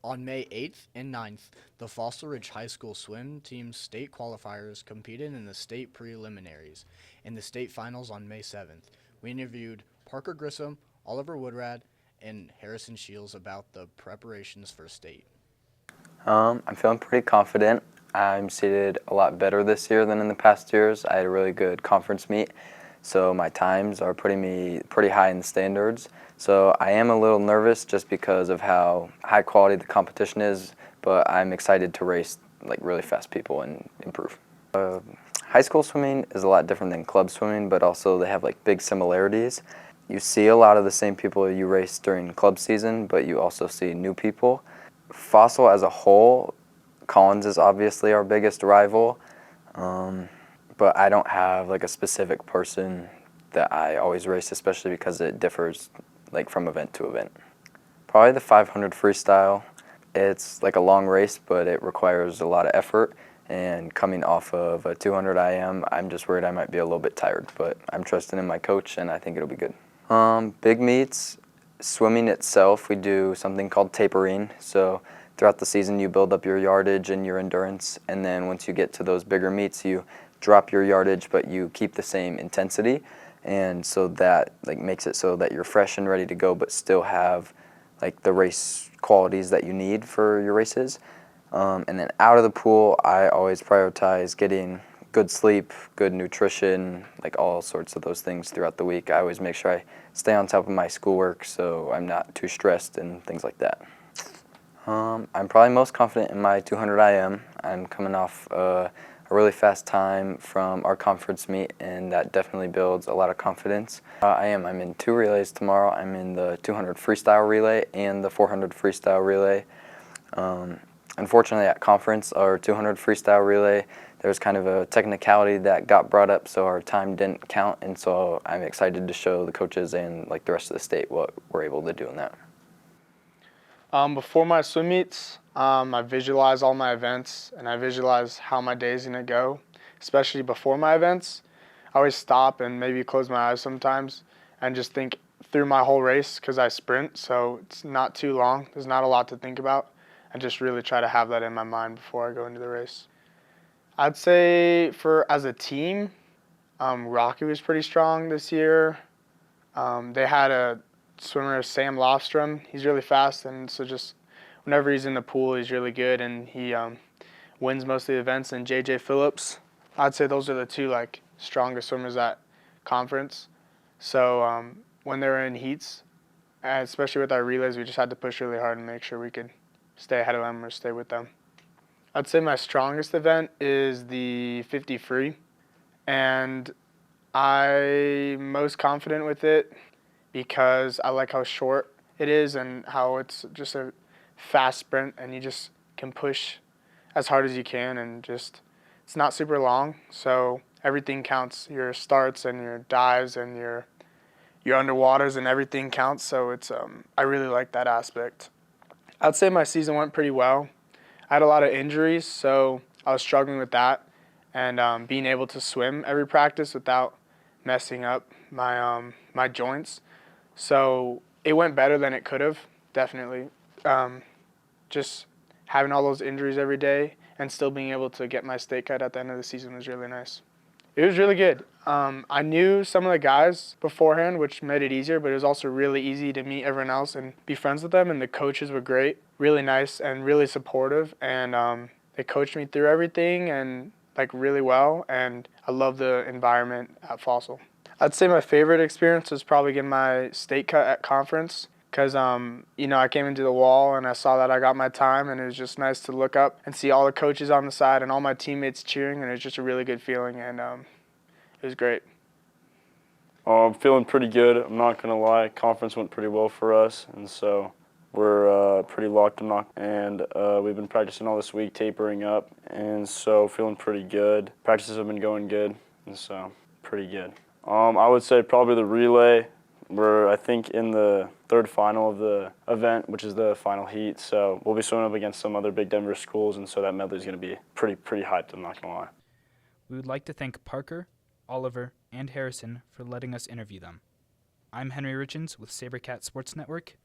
On May 8th and 9th, the Fossil Ridge High School swim team's state qualifiers competed in the state preliminaries and the state finals on May 7th. We interviewed Parker Grissom, Oliver Woodrad, and Harrison Shields about the preparations for state. I'm feeling pretty confident. I'm seated a lot better this year than in the past years. I had a really good conference meet, so my times are putting me pretty high in the standards. So I am a little nervous just because of how high quality the competition is, but I'm excited to race like really fast people and improve. High school swimming is a lot different than club swimming, but also they have like big similarities. You see a lot of the same people you race during club season, but you also see new people. Fossil as a whole, Collins is obviously our biggest rival, but I don't have like a specific person that I always race, especially because it differs like from event to event. Probably the 500 freestyle. It's like a long race, but it requires a lot of effort. And coming off of a 200 IM, I'm just worried I might be a little bit tired, but I'm trusting in my coach and I think it'll be good. Big meets, swimming itself, we do something called tapering. So throughout the season, you build up your yardage and your endurance, and then once you get to those bigger meets, you drop your yardage, but you keep the same intensity. And so that like makes it so that you're fresh and ready to go, but still have like the race qualities that you need for your races. And then out of the pool, I always prioritize getting good sleep, good nutrition, like all sorts of those things throughout the week. I always make sure I stay on top of my schoolwork so I'm not too stressed and things like that. I'm probably most confident in my 200 IM. I'm coming off a really fast time from our conference meet, and that definitely builds a lot of confidence. I'm in 2 relays tomorrow. I'm in the 200 freestyle relay and the 400 freestyle relay. Unfortunately, at conference, our 200 freestyle relay, there was kind of a technicality that got brought up, so our time didn't count, and so I'm excited to show the coaches and like the rest of the state what we're able to do in that. Before my swim meets, I visualize all my events and I visualize how my day's gonna go, especially before my events. I always stop and maybe close my eyes sometimes and just think through my whole race because I sprint, so it's not too long. There's not a lot to think about. I just really try to have that in my mind before I go into the race. I'd say for as a team, Rocky was pretty strong this year. They had a swimmer, Sam Lofstrom. He's really fast, and so just whenever he's in the pool, he's really good, and he wins most of the events. And J.J. Phillips, I'd say those are the 2 like strongest swimmers at conference. So when they were in heats, especially with our relays, we just had to push really hard and make sure we could stay ahead of them or stay with them. I'd say my strongest event is the 50 free, and I'm most confident with it because I like how short it is and how it's just a fast sprint and you just can push as hard as you can and just it's not super long, so everything counts. Your starts and your dives and your underwaters and everything counts, so it's I really like that aspect. I'd say my season went pretty well. I had a lot of injuries, so I was struggling with that and being able to swim every practice without messing up my joints. So it went better than it could have, definitely. Just having all those injuries every day and still being able to get my state cut at the end of the season was really nice. It was really good. I knew some of the guys beforehand, which made it easier, but it was also really easy to meet everyone else and be friends with them, and the coaches were great, really nice and really supportive, and they coached me through everything and like really well, and I love the environment at Fossil. I'd say my favorite experience was probably getting my state cut at conference because, I came into the wall and I saw that I got my time, and it was just nice to look up and see all the coaches on the side and all my teammates cheering, and it was just a really good feeling, and it was great. I'm feeling pretty good. I'm not going to lie. Conference went pretty well for us, and so we're pretty locked and we've been practicing all this week, tapering up, and so feeling pretty good. Practices have been going good, and so pretty good. I would say probably the relay. We're, I think, in the 3rd final of the event, which is the final heat, so we'll be swimming up against some other big Denver schools, and so that medley is going to be pretty hyped, I'm not going to lie. We would like to thank Parker, Oliver, and Harrison for letting us interview them. I'm Henry Richens with SaberCat Sports Network,